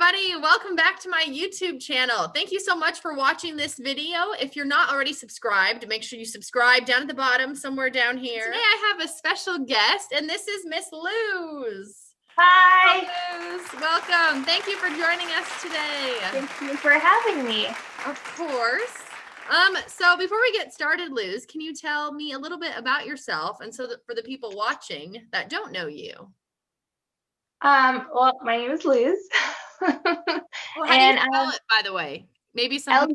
everybody. Welcome back to my YouTube channel. Thank you so much for watching this video. If you're not already subscribed, make sure you subscribe down at the bottom, somewhere down here. Today I have a special guest, and this is Miss LUZ. Hi. Hello, LUZ. Welcome. Thank you for joining us today. Thank you for having me. Of course. So before we get started, LUZ, can you tell me a little bit about yourself, and so that for the people watching that don't know you? Well, my name is LUZ. Well, how do you spell it, by the way? Maybe some.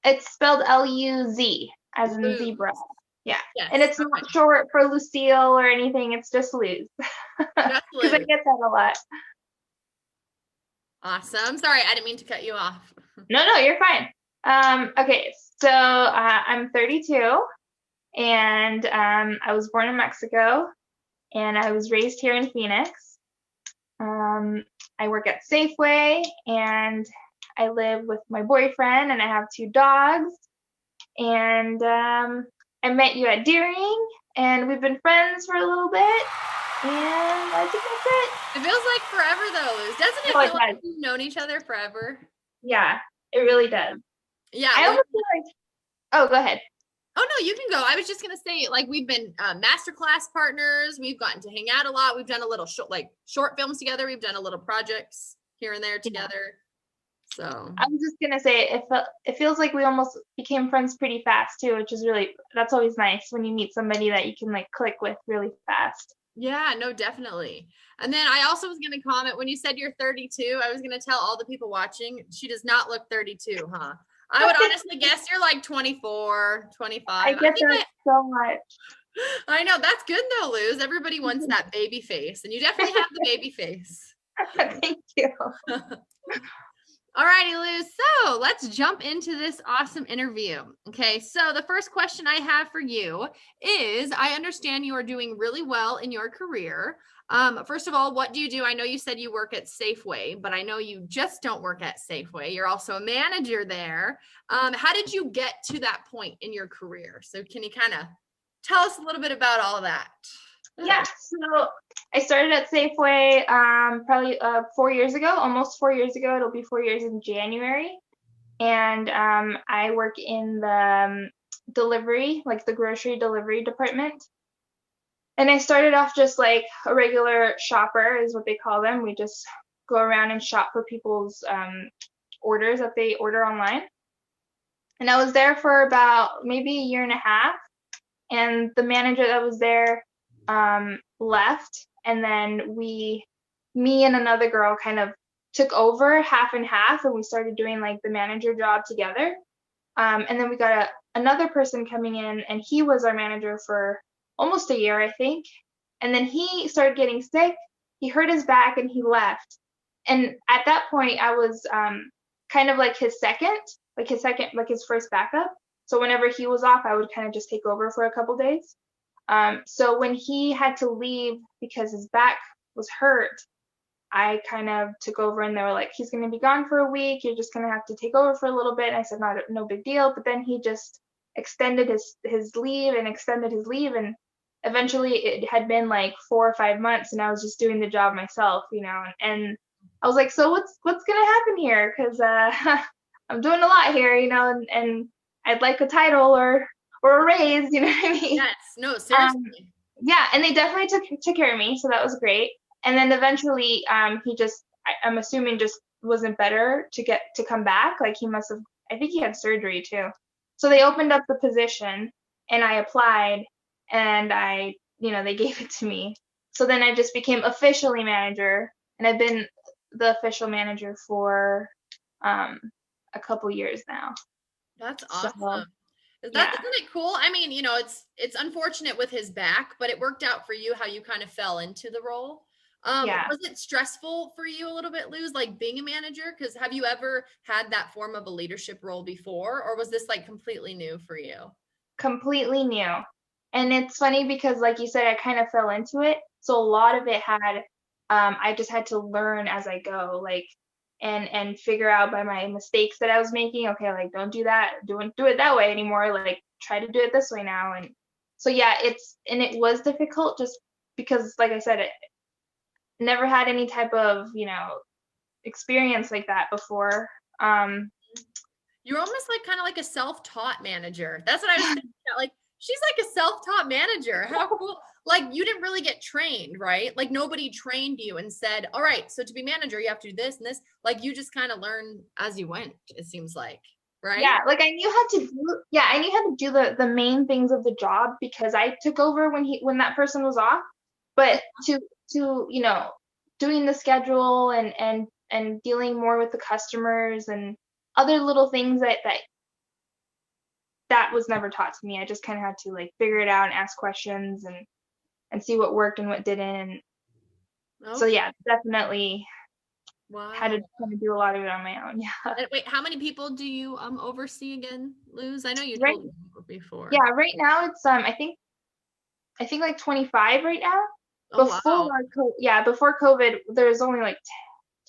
It's spelled L-U-Z, as in LUZ. zebra. Yeah. Yes. And it's not short for Lucille or anything. It's just LUZ. Because I get that a lot. Awesome. Sorry, I didn't mean to cut you off. No, you're fine. Okay, so I'm 32, and I was born in Mexico, and I was raised here in Phoenix. I work at Safeway, and I live with my boyfriend, and I have 2 dogs. And I met you at Deering, and we've been friends for a little bit. And I think that's it. It feels like forever, though, LUZ. Doesn't it feel like we've known each other forever? Yeah, it really does. Yeah. I almost feel like. Oh, go ahead. Oh, no, you can go. I was just going to say, like, we've been masterclass partners. We've gotten to hang out a lot. We've done a little short films together. We've done a little projects here and there together. So I was just going to say, it feels like we almost became friends pretty fast, too, which is that's always nice when you meet somebody that you can, like, click with really fast. Yeah, no, definitely. And then I also was going to comment, when you said you're 32, I was going to tell all the people watching, she does not look 32, huh? I would honestly guess you're like 24, 25. I get that so much. I know. That's good though, LUZ. Everybody wants that baby face, and you definitely have the baby face. Thank you. All righty, LUZ. So let's jump into this awesome interview. Okay, so the first question I have for you is, I understand you are doing really well in your career. First of all, what do you do? I know you said you work at Safeway, but I know you just don't work at Safeway. You're also a manager there. How did you get to that point in your career? So can you kind of tell us a little bit about all of that? Yeah, so I started at Safeway probably 4 years ago, almost 4 years ago. It'll be 4 years in January. And I work in the delivery, like the grocery delivery department. And I started off just like a regular shopper is what they call them. We just go around and shop for people's orders that they order online. And I was there for about maybe a year and a half. And the manager that was there left. And then me and another girl kind of took over half and half. And we started doing like the manager job together. And then we got another person coming in, and he was our manager for almost a year, I think. And then he started getting sick. He hurt his back and he left. And at that point, I was kind of like his first backup. So whenever he was off, I would kind of just take over for a couple days. So when he had to leave because his back was hurt, I kind of took over, and they were like, he's going to be gone for a week. You're just going to have to take over for a little bit. And I said, no big deal. But then he just extended his leave and extended his leave. And eventually it had been like 4 or 5 months, and I was just doing the job myself, and I was like, so what's going to happen here? Cause, I'm doing a lot here, and I'd like a title or a raise, you know what I mean? Yes, no, seriously. Yeah. And they definitely took care of me. So that was great. And then eventually, he just, I'm assuming just wasn't better to come back. Like I think he had surgery too. So they opened up the position, and I applied, and they gave it to me. So then I just became officially manager, and I've been the official manager for a couple years now. That's awesome. Isn't it cool? I mean, it's unfortunate with his back, but it worked out for you how you kind of fell into the role. Was it stressful for you a little bit, LUZ, like being a manager? Because have you ever had that form of a leadership role before, or was this like completely new for you? Completely new. And it's funny because, like you said, I kind of fell into it. So a lot of it I just had to learn as I go, like, and figure out by my mistakes that I was making. Okay, like, don't do that. Don't do it that way anymore. Like, try to do it this way now. And so, yeah, it was difficult just because, like I said, it never had any type of, experience like that before. You're almost like kind of like a self-taught manager. That's what I was thinking about. Like, she's like a self-taught manager. How cool. Like, you didn't really get trained, right? Like, nobody trained you and said, all right, so to be manager, you have to do this and this. Like, you just kind of learn as you went, it seems like, right? Yeah, like I knew how to do, yeah, I knew how to do the main things of the job because I took over when that person was off. But to you know, doing the schedule and dealing more with the customers and other little things that was never taught to me. I just kind of had to like figure it out and ask questions and see what worked and what didn't. So Okay. yeah, definitely had to Wow. kind of do a lot of it on my own. Yeah. And wait, how many people do you oversee again, Luz? I know you Right. told me before. Yeah, right now it's I think like 25 right now. Oh wow. Before COVID, there was only like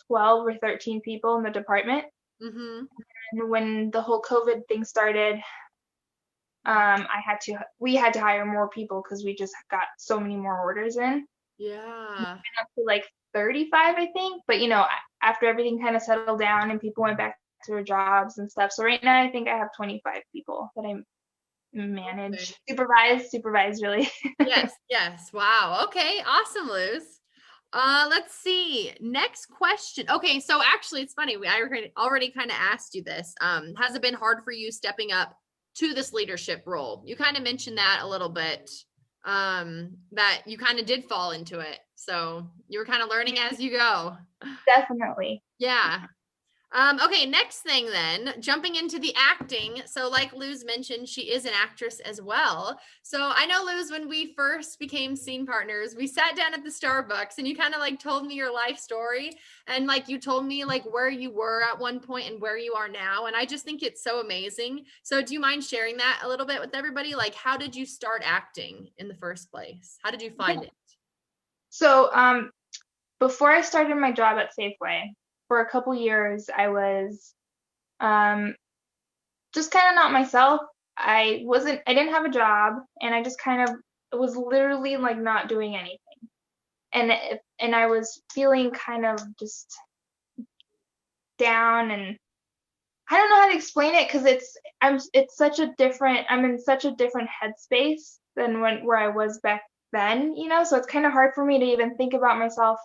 12 or 13 people in the department. Mm-hmm. And when the whole COVID thing started, we had to hire more people because we just got so many more orders in. Yeah. Up to like 35, I think. But after everything kind of settled down and people went back to their jobs and stuff. So right now I think I have 25 people that I manage, supervise really. Yes, yes. Wow. Okay. Awesome, Luz. Let's see. Next question. Okay, so actually it's funny. I already kind of asked you this. Has it been hard for you stepping up to this leadership role? You kind of mentioned that a little bit. That you kind of did fall into it. So you were kind of learning as you go. Definitely. Yeah. Okay, next thing then, jumping into the acting. So like Luz mentioned, she is an actress as well. So I know, Luz, when we first became scene partners, we sat down at the Starbucks and you kind of like told me your life story. And like you told me like where you were at one point and where you are now. And I just think it's so amazing. So do you mind sharing that a little bit with everybody? Like, how did you start acting in the first place? How did you find it? So before I started my job at Safeway, for a couple years I was just kind of not myself. I didn't have a job and I just kind of was literally like not doing anything. And I was feeling kind of just down, and I don't know how to explain it because I'm in such a different headspace than where I was back then, so it's kind of hard for me to even think about myself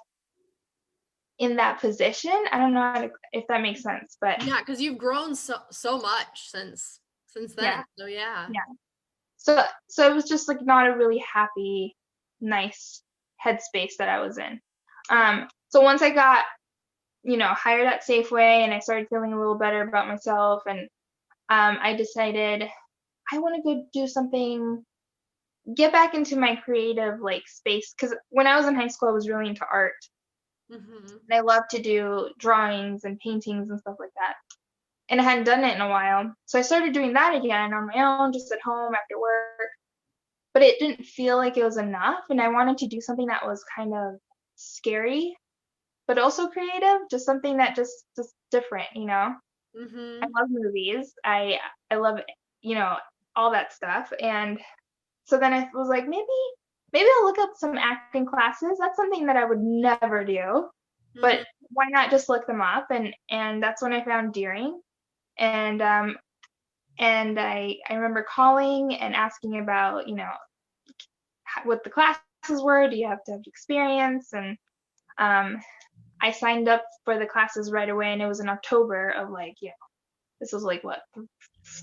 in that position. I don't know if that makes sense, but Yeah, because you've grown so much since then. yeah, So yeah. yeah. So it was just like not a really happy, nice headspace that I was in. So once I got, hired at Safeway and I started feeling a little better about myself, and I decided I want to go do something, get back into my creative like space, because when I was in high school, I was really into art. Mm-hmm. And I love to do drawings and paintings and stuff like that. And I hadn't done it in a while. So I started doing that again on my own, just at home after work. But it didn't feel like it was enough. And I wanted to do something that was kind of scary, but also creative, just something that just different, I Mm-hmm. love movies. I love, you know, all that stuff. And so then I was like, maybe I'll look up some acting classes. That's something that I would never do. But Mm-hmm. why not just look them up? And that's when I found Deering. And I remember calling and asking about, what the classes were. Do you have to have experience? And I signed up for the classes right away, and it was in October of like, this was like what,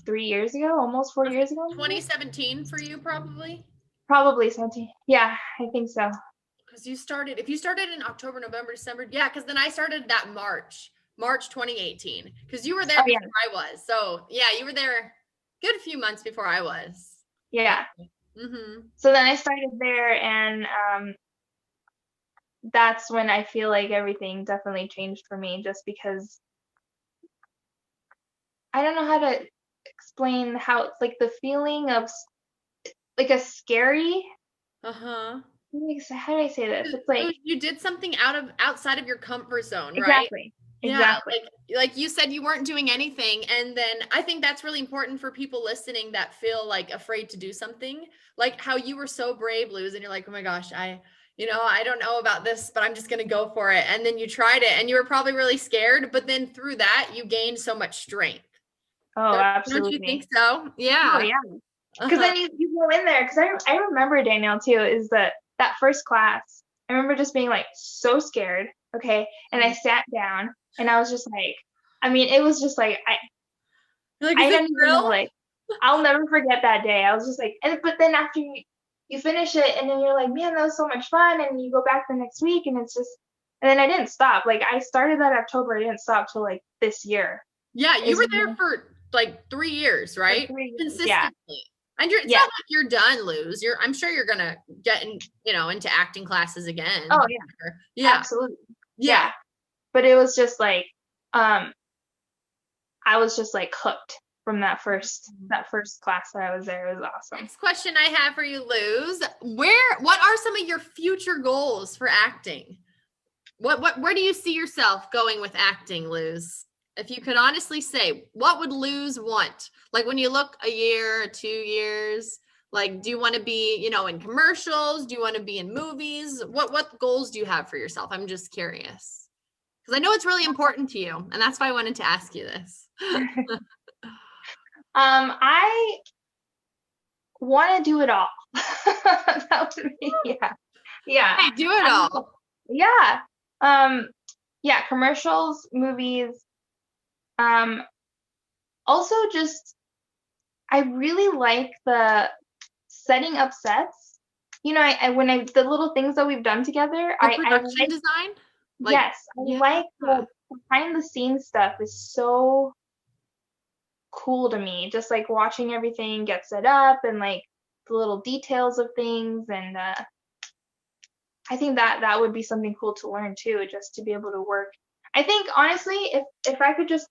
3 years ago, almost 4 years ago, maybe? 2017 for you probably, Probably something. Yeah, I think so. because if you started in October, November, December, yeah, because then I started that March 2018, because you were there Oh yeah, before I was. So yeah, you were there good few months before I was. yeah. Mm-hmm. So then I started there, and that's when I feel like everything definitely changed for me, just because I don't know how to explain how it's like the feeling of like a scary. Uh-huh. How do I say this? It's like You did something outside of your comfort zone, right? exactly, Yeah, exactly. like you said, you weren't doing anything. And then I think that's really important for people listening that feel like afraid to do something. Like how you were so brave, Luz, and you're like, oh my gosh, I don't know about this, but I'm just going to go for it. And then you tried it and you were probably really scared, but then through that, you gained so much strength. Oh, Don't you think absolutely. so? Oh, Yeah. yeah. Because then you go in there. Because I remember, Danielle, too, is that first class. I remember just being like so scared. Okay. And I sat down and I was just like, I mean, it was just like, You're like, is I this don't even know, real? like, I'll never forget that day. I was just like, but then after you finish it and then you're like, man, that was so much fun. And you go back the next week and it's just, and then I didn't stop. Like, I started that October. I didn't stop till like this year. Yeah, you Is were there when- for like 3 years, for right? 3 years. Yeah. Consistently. And it's Yeah. not like you're done, Luz. I'm sure you're gonna get into acting classes again. Oh, yeah. Yeah. Absolutely. Yeah. Yeah. But it was just like, I was just like hooked from that first class that I was there. It was awesome. Next question I have for you, Luz. What are some of your future goals for acting? Where do you see yourself going with acting, Luz? If you could honestly say, what would Luz want? Like when you look a year, 2 years, like, do you want to be, in commercials? Do you want to be in movies? What goals do you have for yourself? I'm just curious. Because I know it's really important to you. And that's why I wanted to ask you this. I want to do it all. That would be, yeah. Yeah. Hey, do it all. Yeah. Yeah, commercials, movies. Also just, I really like the setting up sets. The little things that we've done together, The I production like, design? yes, I like the behind the scenes stuff is so cool to me. Just like watching everything get set up and like the little details of things, and I think that would be something cool to learn too, just to be able to work. I think honestly, if I could just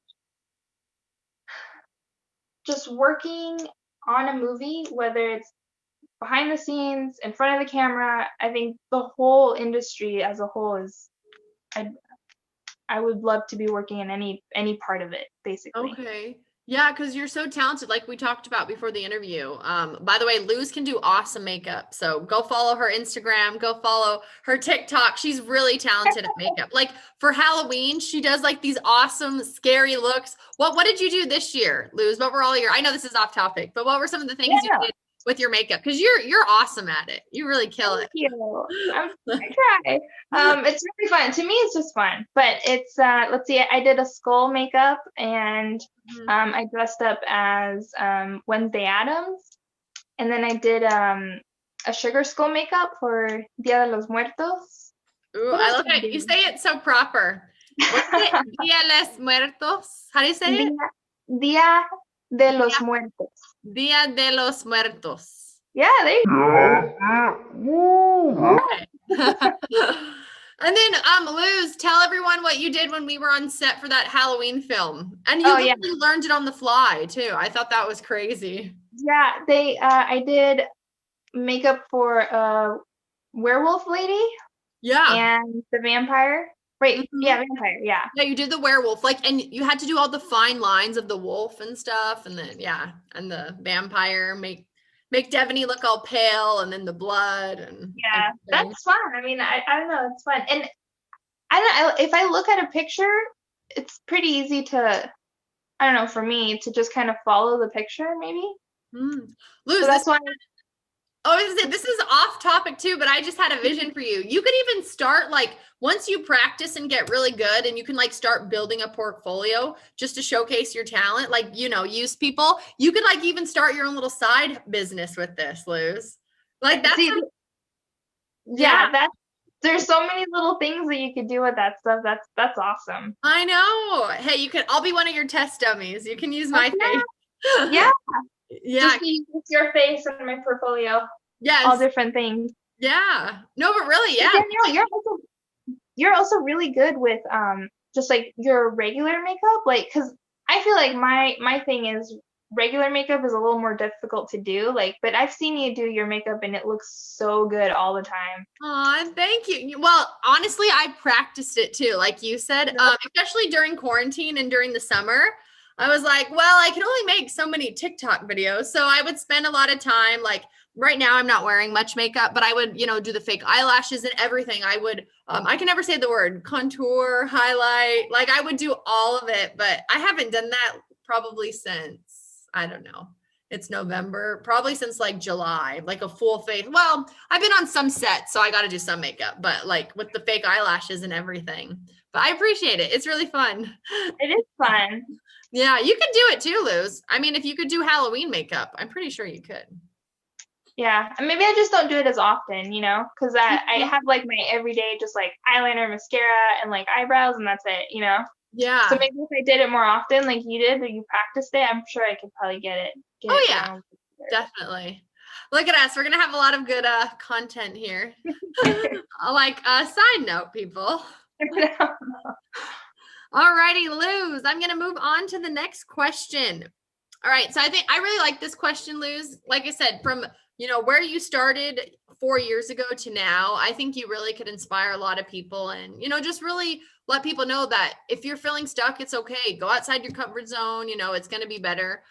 working on a movie, whether it's behind the scenes, in front of the camera, I think the whole industry as a whole is, I would love to be working in any part of it, basically. Okay. Yeah, because you're so talented, like we talked about before the interview. By the way, Luz can do awesome makeup. So go follow her Instagram, go follow her TikTok. She's really talented at makeup. Like for Halloween, she does like these awesome, scary looks. What did you do this year, Luz? What were all I know this is off topic, but what were some of the things you did with your makeup? Because you're awesome at it. You really kill it. Thank you. I try. It's really fun. To me, it's just fun. But it's let's see, I did a skull makeup and I dressed up as Wednesday Addams, and then I did a sugar skull makeup for Dia de los Muertos. Ooh, I love it. You say it so proper. What's it? Dia de los Muertos. How do you say it? Dia de los Muertos. Dia de los Muertos. Yeah, there you go. Okay. And then, Luz, tell everyone what you did when we were on set for that Halloween film. And you literally learned it on the fly, too. I thought that was crazy. Yeah, I did makeup for a werewolf lady. Yeah. And the vampire. Right. Yeah, vampire. Yeah. Yeah, you did the werewolf. And you had to do all the fine lines of the wolf and stuff. And then, and the vampire, make Devaney look all pale, and then the blood. And that's fun. I mean, I don't know. It's fun. And I don't know, if I look at a picture, it's pretty easy to, I don't know, for me to just kind of follow the picture, maybe. Luz, so that's why. This is off topic too, but I just had a vision for you. You could even start once you practice and get really good, and you can start building a portfolio just to showcase your talent, use people. You could even start your own little side business with this, Luz. There's so many little things that you could do with that stuff. That's awesome. I know. Hey, I'll be one of your test dummies. You can use my face. Yeah. Yeah. Just use your face in my portfolio. Yes. All different things. Yeah. No, but really, yeah. Danielle, you're also really good with just your regular makeup, because I feel like my thing is regular makeup is a little more difficult to do, but I've seen you do your makeup and it looks so good all the time. Oh, thank you. Well, honestly, I practiced it too, like you said, especially during quarantine and during the summer. I was like, well, I can only make so many TikTok videos. So I would spend a lot of time, like right now I'm not wearing much makeup, but I would, do the fake eyelashes and everything. I would, I can never say the word contour, highlight, like I would do all of it, but I haven't done that probably since, I don't know. It's November, probably since like July, like a full face. Well, I've been on some sets, so I got to do some makeup, but like with the fake eyelashes and everything. But I appreciate it. It's really fun. It is fun. Yeah, you could do it too, Luz. I mean, if you could do Halloween makeup, I'm pretty sure you could. Yeah, and maybe I just don't do it as often, because I have like my everyday just like eyeliner, mascara, and like eyebrows, and that's it, Yeah. So maybe if I did it more often, like you did, or you practiced it, I'm sure I could probably get it. Oh yeah, definitely. Look at us. We're gonna have a lot of good content here. Like a side note, people. All righty, Luz. I'm gonna move on to the next question. All right. So I think I really like this question, Luz. Like I said, from where you started 4 years ago to now, I think you really could inspire a lot of people and just really let people know that if you're feeling stuck, it's okay. Go outside your comfort zone. It's going to be better.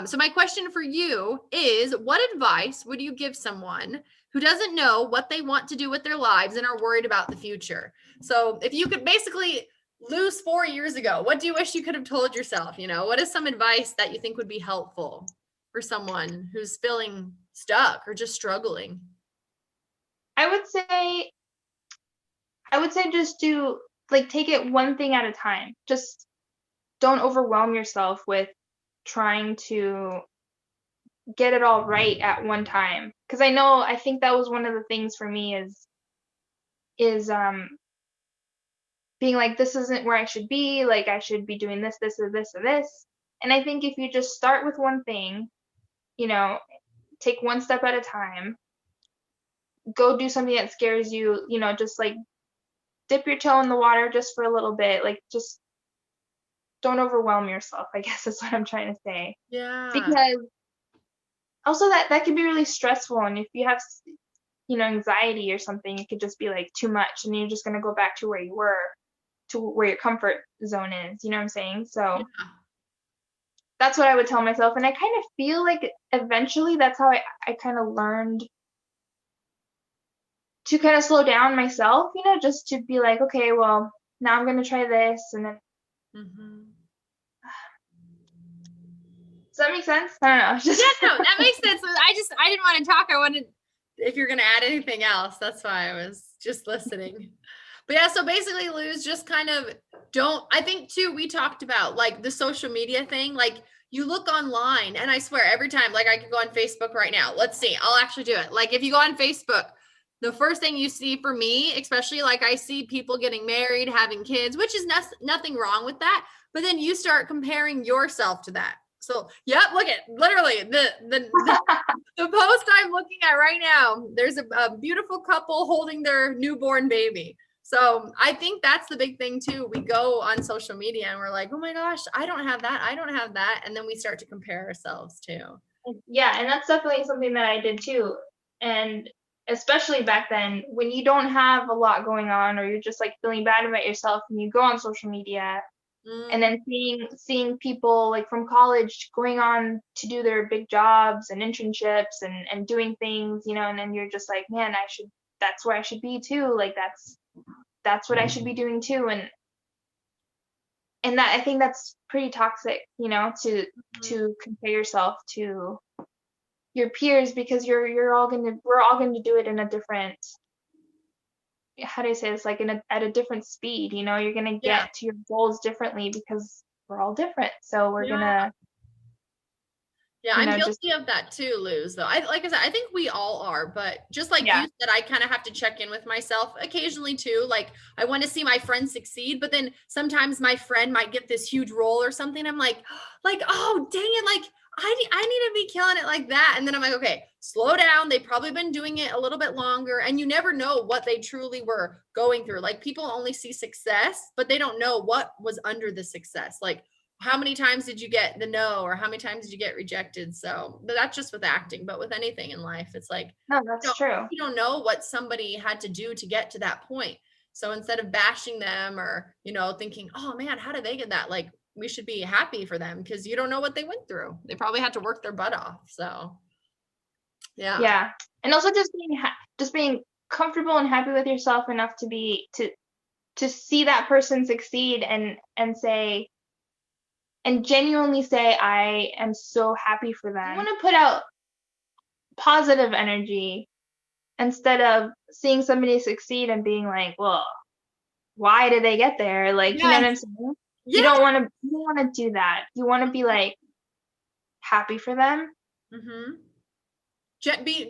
So my question for you is, what advice would you give someone who doesn't know what they want to do with their lives and are worried about the future? So if you could basically Luz 4 years ago, what do you wish you could have told yourself? What is some advice that you think would be helpful for someone who's feeling stuck or just struggling? I would say just do take it one thing at a time. Just don't overwhelm yourself with trying to get it all right at one time. Because I think that was one of the things for me is being like, this isn't where I should be, like I should be doing this, this, or this, or this. And I think if you just start with one thing, take one step at a time, go do something that scares you, just like dip your toe in the water just for a little bit, like just don't overwhelm yourself, I guess is what I'm trying to say. Yeah. Because also that can be really stressful, and if you have anxiety or something, it could just be like too much, and you're just going to go back to where you were, to where your comfort zone is, you know what I'm saying? So Yeah. that's what I would tell myself, and I kind of feel like eventually that's how I kind of learned to kind of slow down myself, just to be like, okay, well, now I'm going to try this, and then Mm-hmm. Does that make sense? I don't know. Yeah, no, that makes sense. I didn't want to talk. I wanted, if you're going to add anything else, that's why I was just listening. But yeah, so basically, Luz, just kind of I think too, we talked about like the social media thing. Like you look online, and I swear every time, like I could go on Facebook right now. Let's see, I'll actually do it. Like if you go on Facebook, the first thing you see for me, especially like I see people getting married, having kids, which is nothing wrong with that. But then you start comparing yourself to that. So, yep, look at literally the post I'm looking at right now. There's a beautiful couple holding their newborn baby. So I think that's the big thing too. We go on social media and we're like, oh my gosh, I don't have that. I don't have that. And then we start to compare ourselves too. Yeah, and that's definitely something that I did too. And especially back then, when you don't have a lot going on, or you're just like feeling bad about yourself, and you go on social media, and then seeing people like from college going on to do their big jobs and internships and doing things, and then you're just like, man, that's where I should be too. Like that's what I should be doing too. And that, I think that's pretty toxic, to compare yourself to your peers, because we're all going to do it in a different, how do I say this, like at a different speed, you're going to get to your goals differently, because we're all different. So we're going to, I'm guilty of that too, Luz, though. Like I said, I think we all are, but just like you said, I kind of have to check in with myself occasionally too. Like I want to see my friend succeed, but then sometimes my friend might get this huge role or something. I'm like, oh, dang it. Like I need to be killing it like that. And then I'm like, okay, slow down. They've probably been doing it a little bit longer, and you never know what they truly were going through. Like people only see success, but they don't know what was under the success. Like, how many times did you get the no, or how many times did you get rejected? So, but that's just with acting, but with anything in life, it's like, no, that's true. You don't know what somebody had to do to get to that point. So instead of bashing them or, thinking, oh man, how did they get that? Like, we should be happy for them, because you don't know what they went through. They probably had to work their butt off. So yeah. Yeah. And also just being comfortable and happy with yourself enough to be to see that person succeed and say and genuinely say I am so happy for them. You want to put out positive energy instead of seeing somebody succeed and being like, well, why did they get there? Like, you know what I'm saying? Yeah. You don't want to do that. You want to be like happy for them. Mm-hmm.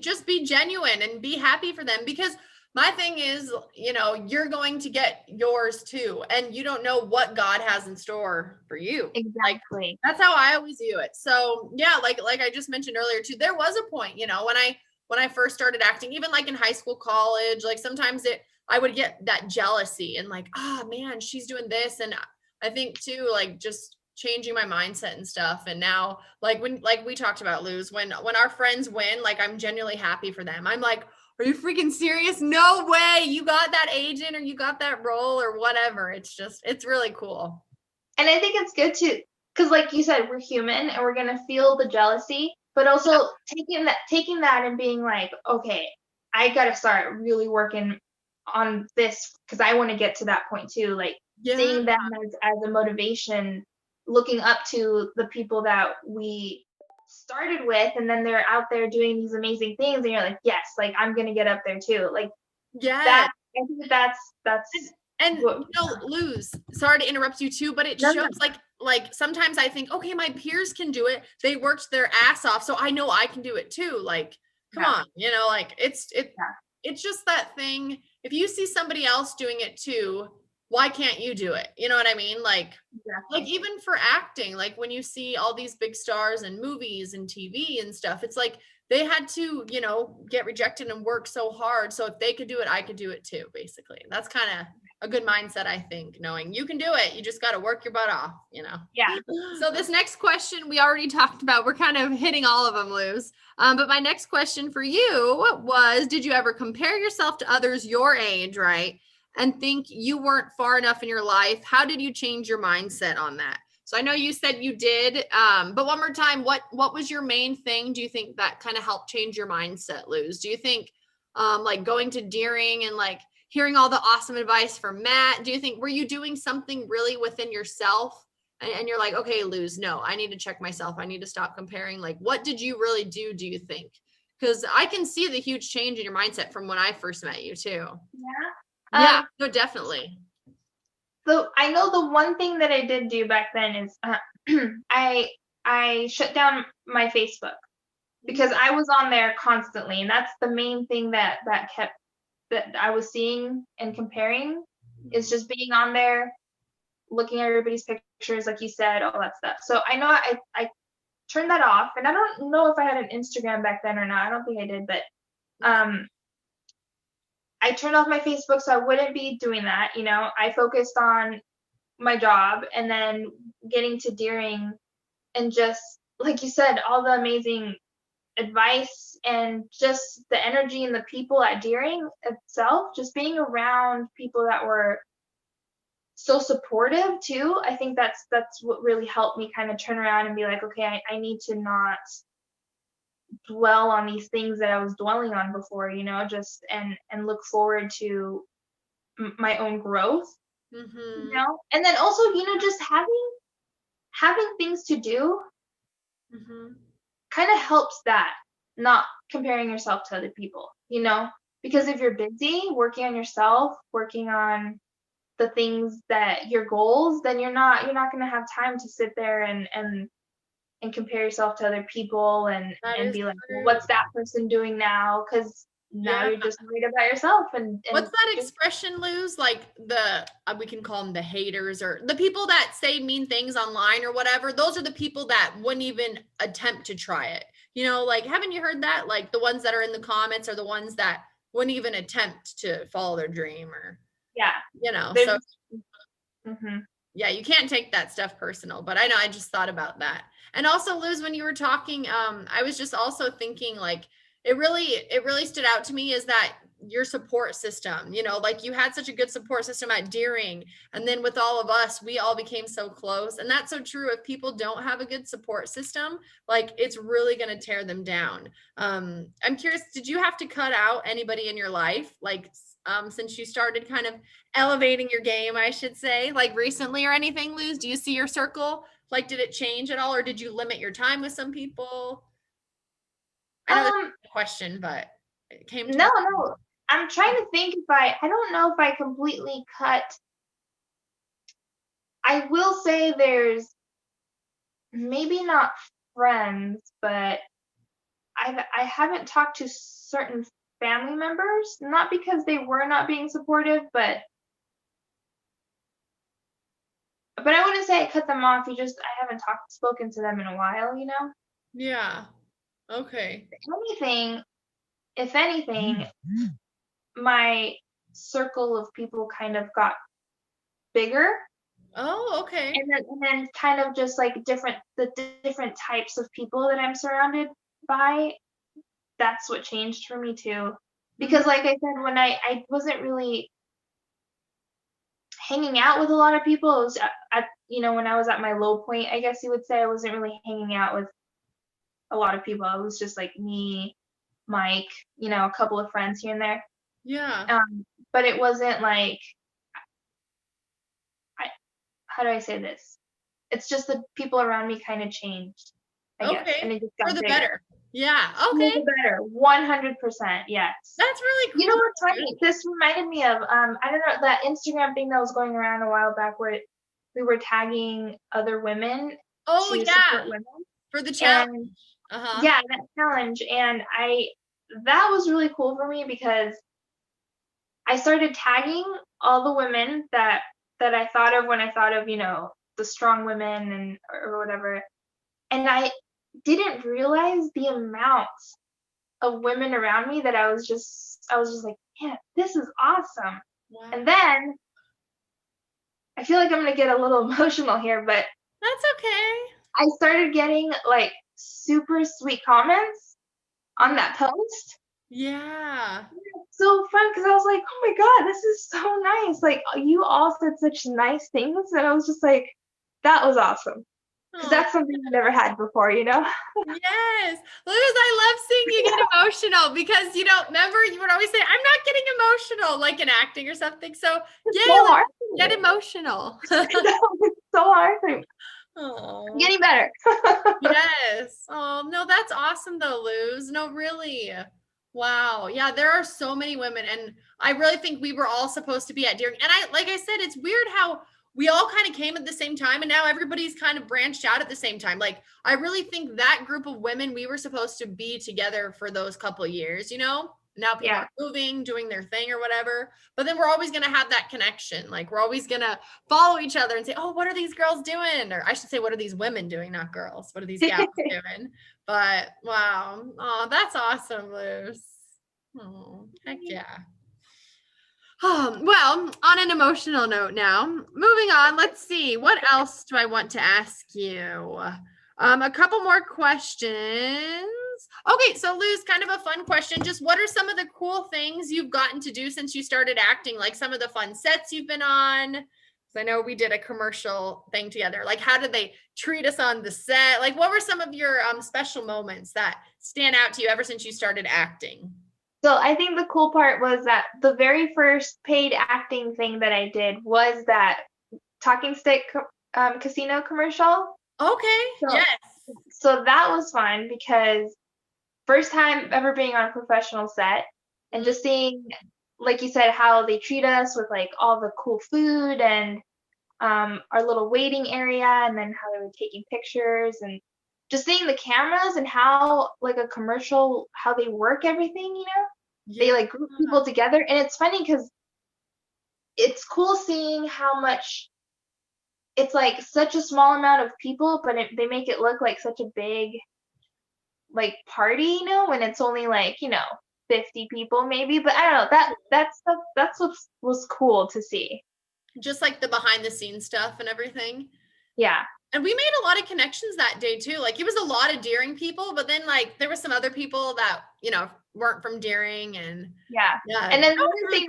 Just be genuine and be happy for them, because my thing is, you know, you're going to get yours too, and you don't know what God has in store for you. Exactly. Like, that's how I always view it. So yeah, like I just mentioned earlier too, there was a point, you know, when I first started acting, even like in high school, college, like sometimes I would get that jealousy and like, oh man, she's doing this. And I think too, like just changing my mindset and stuff. And now, like like we talked about, Luz, when our friends win, like I'm genuinely happy for them. I'm like, are you freaking serious? No way. You got that agent or you got that role or whatever. It's really cool. And I think it's good to, because like you said, we're human and we're gonna feel the jealousy, but also taking that and being like, okay, I gotta start really working on this because I want to get to that point too. Like seeing them as a motivation, looking up to the people that we started with, and then they're out there doing these amazing things, and you're like, yes, like I'm gonna get up there too. Like that. I think that's and you know, Luz, sorry to interrupt you too, but it shows like sometimes I think, okay, my peers can do it. They worked their ass off, so I know I can do it too. Like, come on, you know, like it's just that thing. If you see somebody else doing it too, why can't you do it? You know what I mean? Like, like even for acting, like when you see all these big stars in movies and TV and stuff, it's like they had to, you know, get rejected and work so hard. So if they could do it, I could do it too, basically. That's kind of a good mindset, I think, knowing you can do it. You just got to work your butt off, you know? Yeah. So this next question we already talked about. We're kind of hitting all of them, Luz. But my next question for you was, did you ever compare yourself to others your age, right, and think you weren't far enough in your life? How did you change your mindset on that? So I know you said you did, but one more time, what was your main thing, do you think, that kind of helped change your mindset, Luz? Do you think like going to Deering and like hearing all the awesome advice from Matt, do you think, were you doing something really within yourself and you're like, okay, Luz, no, I need to check myself. I need to stop comparing. Like, what did you really do you think? Because I can see the huge change in your mindset from when I first met you too. Yeah, no, definitely. So I know the one thing that I did do back then is I shut down my Facebook because I was on there constantly, and that's the main thing that I was seeing and comparing, is just being on there, looking at everybody's pictures, like you said, all that stuff. So I know I turned that off, and I don't know if I had an Instagram back then or not. I don't think I did, but I turned off my Facebook so I wouldn't be doing that. You know, I focused on my job and then getting to Deering, and just like you said, all the amazing advice and just the energy and the people at Deering itself, just being around people that were so supportive too. I think that's what really helped me kind of turn around and be like, okay, I need to not dwell on these things that I was dwelling on before, you know, just and look forward to my own growth, you know. And then also, you know, just having things to do kind of helps that, not comparing yourself to other people, you know, because if you're busy working on yourself, working on the things that your goals, then you're not going to have time to sit there and compare yourself to other people and be like, well, what's that person doing now? Because now you're just worried about yourself. And what's that expression, Luz? Like we can call them the haters, or the people that say mean things online or whatever. Those are the people that wouldn't even attempt to try it. You know, like, haven't you heard that? Like the ones that are in the comments are the ones that wouldn't even attempt to follow their dream, or you know. So yeah, you can't take that stuff personal. But I know, I just thought about that. And also, Luz, when you were talking, I was just also thinking, like, it really stood out to me is that your support system, you know, like you had such a good support system at Deering. And then with all of us, we all became so close. And that's so true. If people don't have a good support system, like it's really going to tear them down. I'm curious, did you have to cut out anybody in your life? Like, since you started kind of elevating your game, I should say, like recently or anything, Luz? Do you see your circle? Like, did it change at all, or did you limit your time with some people? I know that's a question, but it came to No, mind. no. I'm trying to think if I don't know if I completely cut. I will say there's maybe not friends, but I haven't talked to certain family members, not because they were not being supportive, but I wouldn't say I cut them off. You just I haven't spoken to them in a while, you know? Yeah. Okay. If anything, my circle of people kind of got bigger. Oh, okay. And then kind of just like different types of people that I'm surrounded by, that's what changed for me too. Because like I said, when I wasn't really hanging out with a lot of people, it was at you know, when I was at my low point, I guess you would say, I wasn't really hanging out with a lot of people. It was just like me, Mike, you know, a couple of friends here and there. Yeah. But it wasn't like how do I say this? It's just the people around me kind of changed, I guess, and Okay. it just For got the bigger. better. Yeah. For Okay. the better, 100%, yes. That's really cool. You know what's funny? This reminded me of I don't know, that Instagram thing that was going around a while back where we were tagging other women Oh, to yeah. support women. For the challenge. And Uh-huh. yeah, that challenge. And that was really cool for me because I started tagging all the women that I thought of when I thought of, you know, the strong women and or whatever. And I didn't realize the amount of women around me that I was just like, man, this is awesome. Wow. And then I feel like I'm gonna get a little emotional here, but That's okay. I started getting like super sweet comments on that post. Yeah. So fun because I was like, oh my God, this is so nice. Like you all said such nice things. And I was just like, that was awesome. Because that's something I never had before, you know? Yes. Liz, I love seeing you get emotional because, you know, remember you would always say, I'm not getting emotional, like in acting or something. So It's yay, so hard. get emotional. It's so hard. Oh, I'm getting better. yes. Oh, no, that's awesome though, Luz. No, really. Wow. Yeah, there are so many women. And I really think we were all supposed to be at Deering. And like I said, it's weird how we all kind of came at the same time and now everybody's kind of branched out at the same time. Like, I really think that group of women, we were supposed to be together for those couple of years, you know? Now people are moving, doing their thing or whatever. But then we're always going to have that connection. Like, we're always going to follow each other and say, oh, what are these girls doing? Or I should say, what are these women doing? Not girls. What are these gals doing? But wow. Oh, that's awesome, Luz. Oh, heck yeah. Well, on an emotional note now, moving on, let's see. What else do I want to ask you? A couple more questions. Okay, so Luz, kind of a fun question. Just what are some of the cool things you've gotten to do since you started acting? Like some of the fun sets you've been on? Because I know we did a commercial thing together. Like, how did they treat us on the set? Like, what were some of your special moments that stand out to you ever since you started acting? So I think the cool part was that the very first paid acting thing that I did was that talking stick casino commercial. Okay. Yes. So that was fun because first time ever being on a professional set and just seeing, like you said, how they treat us with like all the cool food and our little waiting area, and then how they were taking pictures and just seeing the cameras and how like a commercial, how they work everything, you know? They like group people together. And it's funny because it's cool seeing how much it's like such a small amount of people, but they make it look like such a big like party, you know, when it's only like, you know, 50 people maybe. But I don't know, that's what was cool to see. Just like the behind the scenes stuff and everything. Yeah. And we made a lot of connections that day too. Like it was a lot of Deering people, but then like there were some other people that, you know, weren't from Deering and Yeah. yeah. And then That was really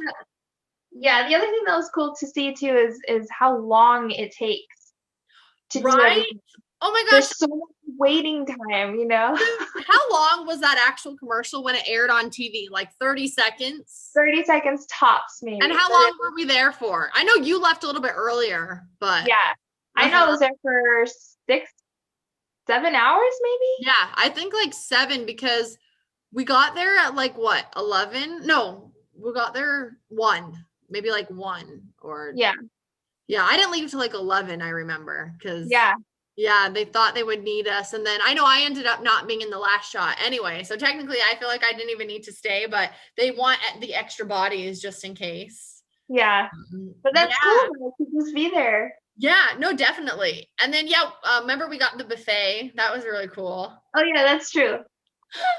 the other thing that was cool to see too is how long it takes to do right? everything. Oh my gosh. There's so much waiting time, you know? How long was that actual commercial when it aired on TV? Like 30 seconds? 30 seconds tops, maybe. And how long were we there for? I know you left a little bit earlier, but Yeah. I know I was there for 6, 7 hours, maybe? yeah, I think like 7 because we got there at like what, 11? No, we got there 1, maybe like 1 or Yeah. yeah, I didn't leave till like 11, I remember, because Yeah. yeah, they thought they would need us. And then I know I ended up not being in the last shot anyway. So technically I feel like I didn't even need to stay, but they want the extra bodies just in case. Yeah. But that's Yeah. cool though, to just be there. Yeah, no, definitely. And then yeah, remember we got the buffet. That was really cool. Oh yeah, that's true.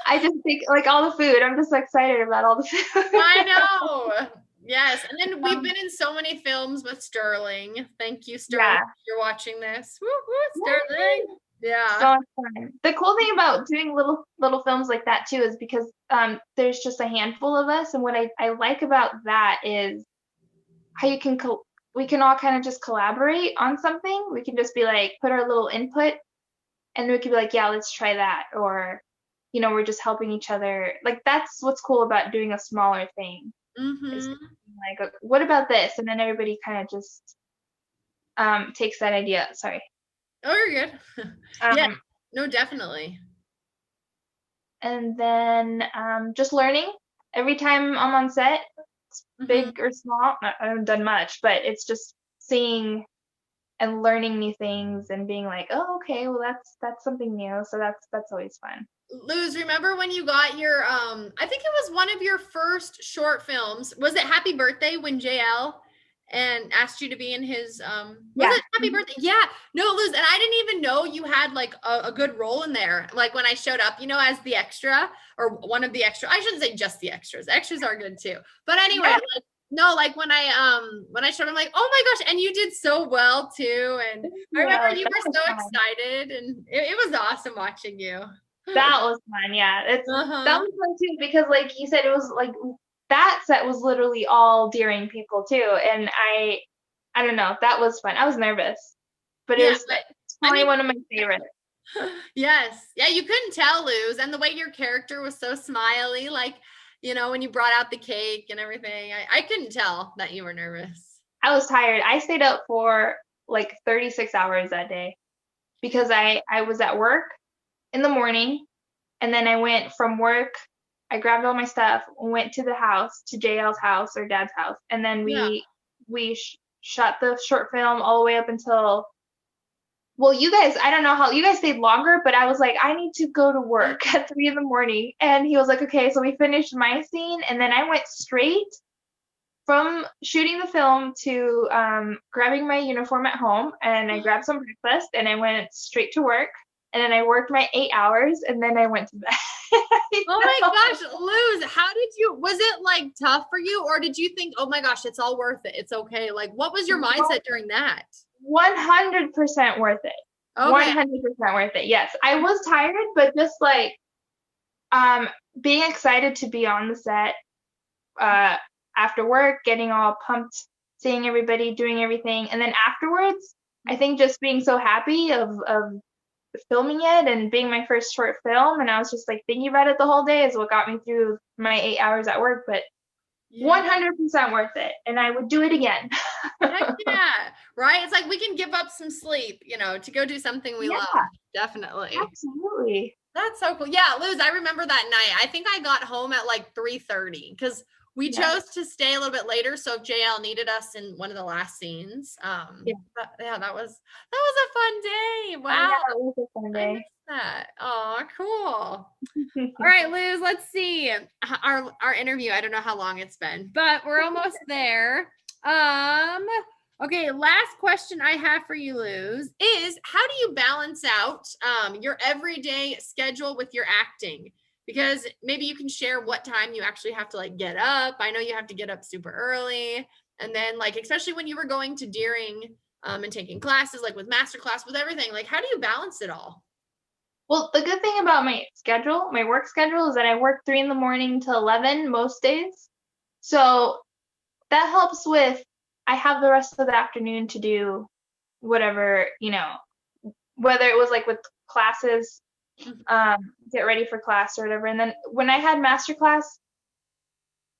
I just think like all the food. I'm just excited about all the food. I know. Yes. And then we've been in so many films with Sterling. Thank you, Sterling, Yeah. if you're watching this. Woo, woo, Sterling. Yeah. So much fun. The cool thing about doing little films like that too is because there's just a handful of us, and what I like about that is how you can we can all kind of just collaborate on something. We can just be like put our little input, and we could be like, yeah, let's try that, or you know, we're just helping each other. Like that's what's cool about doing a smaller thing. Is like, what about this? And then everybody kind of just takes that idea. Sorry. Oh, you're good. Yeah, no, definitely. And then just learning every time I'm on set, big or small. I haven't done much, but it's just seeing and learning new things and being like, oh, okay, well that's something new. So that's always fun. Luz, remember when you got your I think it was one of your first short films. Was it Happy Birthday when JL and asked you to be in his was it Happy Birthday? Yeah. No, Luz, and I didn't even know you had like a good role in there. Like when I showed up, you know, as the extra or one of the extra. I shouldn't say just the extras. Extras are good too. But anyway, Yeah. like no, like when I showed up, I'm like, oh my gosh, and you did so well too. And I remember you were so excited and it was awesome watching you. That was fun, yeah. That was fun too because like you said, it was like that set was literally all Deering people too. And I don't know, that was fun. I was nervous. But it was probably one of my favorites. Yes. Yeah, you couldn't tell, Luz. And the way your character was so smiley, like, you know, when you brought out the cake and everything, I couldn't tell that you were nervous. I was tired. I stayed up for like 36 hours that day because I was at work in the morning, and then I went from work. I grabbed all my stuff, went to the house, to JL's house or Dad's house, and then we shot the short film all the way up until. Well, you guys, I don't know how you guys stayed longer, but I was like, I need to go to work at 3 a.m, and he was like, okay. So we finished my scene, and then I went straight from shooting the film to grabbing my uniform at home, and I grabbed some breakfast, and I went straight to work. And then I worked my 8 hours, and then I went to bed. Oh my gosh, Luz, how did you, was it like tough for you? Or did you think, oh my gosh, it's all worth it. It's okay. Like, what was your mindset during that? 100% worth it. Okay. 100% worth it. Yes. I was tired, but just like being excited to be on the set after work, getting all pumped, seeing everybody, doing everything. And then afterwards, I think just being so happy of filming it and being my first short film, and I was just like thinking about it the whole day is what got me through my 8 hours at work. But 100% worth it, and I would do it again. Heck yeah, right? It's like we can give up some sleep, you know, to go do something we love. Definitely. Absolutely. That's so cool. Yeah, Luz, I remember that night. I think I got home at like 3:30 because we chose to stay a little bit later. So if JL needed us in one of the last scenes, that was a fun day. Wow, yeah, it was a fun day. I missed that. Oh, cool. All right, Luz, let's see our interview. I don't know how long it's been, but we're almost there. Okay, last question I have for you, Luz, is how do you balance out your everyday schedule with your acting? Because maybe you can share what time you actually have to like get up. I know you have to get up super early. And then like, especially when you were going to Deering and taking classes, like with master class, with everything. Like, how do you balance it all? Well, the good thing about my schedule, my work schedule, is that I work 3 in the morning to 11 most days. So that helps with, I have the rest of the afternoon to do whatever, whether it was like with classes, get ready for class or whatever. And then when I had master class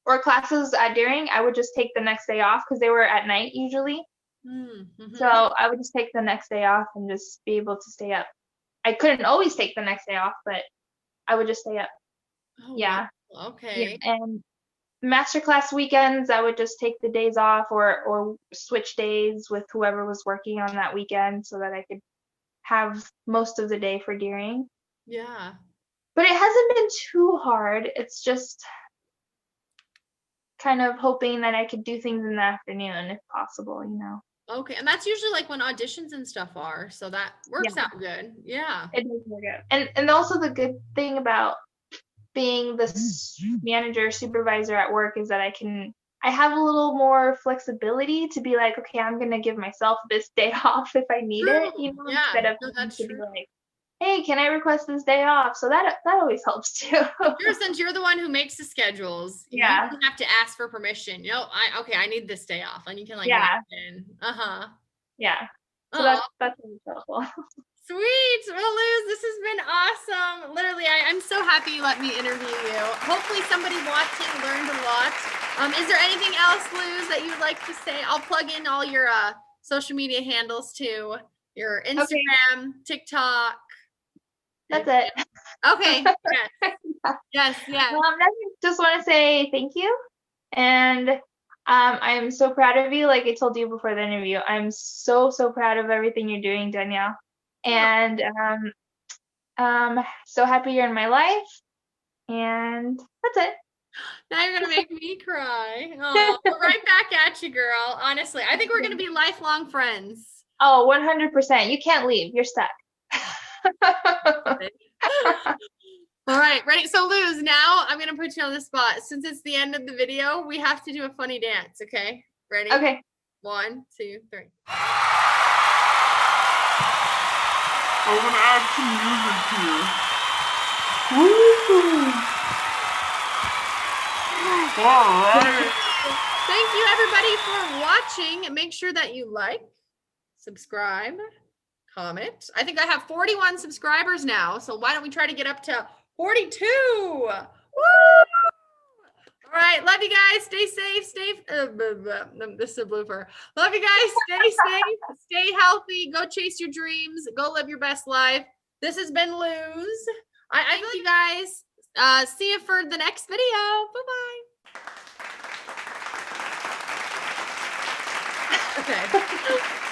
or classes during, I would just take the next day off because they were at night usually. Mm-hmm. So I would just take the next day off and just be able to stay up. I couldn't always take the next day off, but I would just stay up. Oh, Yeah. wow. Yeah. Okay. And masterclass weekends, I would just take the days off or switch days with whoever was working on that weekend so that I could have most of the day for Deering. Yeah. But it hasn't been too hard. It's just kind of hoping that I could do things in the afternoon if possible, Okay. And that's usually like when auditions and stuff are. So that works Yeah. out good. Yeah. It does work out. And also the good thing about being the manager supervisor at work is that I have a little more flexibility to be like, okay, I'm gonna give myself this day off if I need it, Yeah. instead of No, having that's to true. be like, hey, can I request this day off? So that always helps too. Sure, since you're the one who makes the schedules, Yeah. you don't have to ask for permission. I need this day off, and you can like Yeah. write it in. Yeah. So Oh, that's really helpful. sweet. Well, Luz, this has been awesome. Literally, I'm so happy you let me interview you. Hopefully somebody watching learned a lot. Is there anything else, Luz, that you would like to say? I'll plug in all your social media handles too. Your Instagram, TikTok. That's it. Okay. Yes. Yes. I just want to say thank you. And I am so proud of you. Like I told you before the interview, I'm so, so proud of everything you're doing, Danielle. And so happy you're in my life. And that's it. Now you're gonna make me cry. Oh, we're right back at you, girl. Honestly, I think we're gonna be lifelong friends. Oh, 100%. You can't leave. You're stuck. All right, ready? So Luz, now I'm gonna put you on the spot. Since it's the end of the video, we have to do a funny dance, okay? Ready? Okay. 1, 2, 3. I'm gonna add some music here. Woo! Alright. Thank you everybody for watching. Make sure that you like, subscribe, comment. I think I have 41 subscribers now, so why don't we try to get up to 42? Woo! All right, love you guys. Stay safe. This is a blooper. Love you guys. Stay safe. Stay healthy. Go chase your dreams. Go live your best life. This has been Luz. I thank you guys. See you for the next video. Bye-bye. Okay.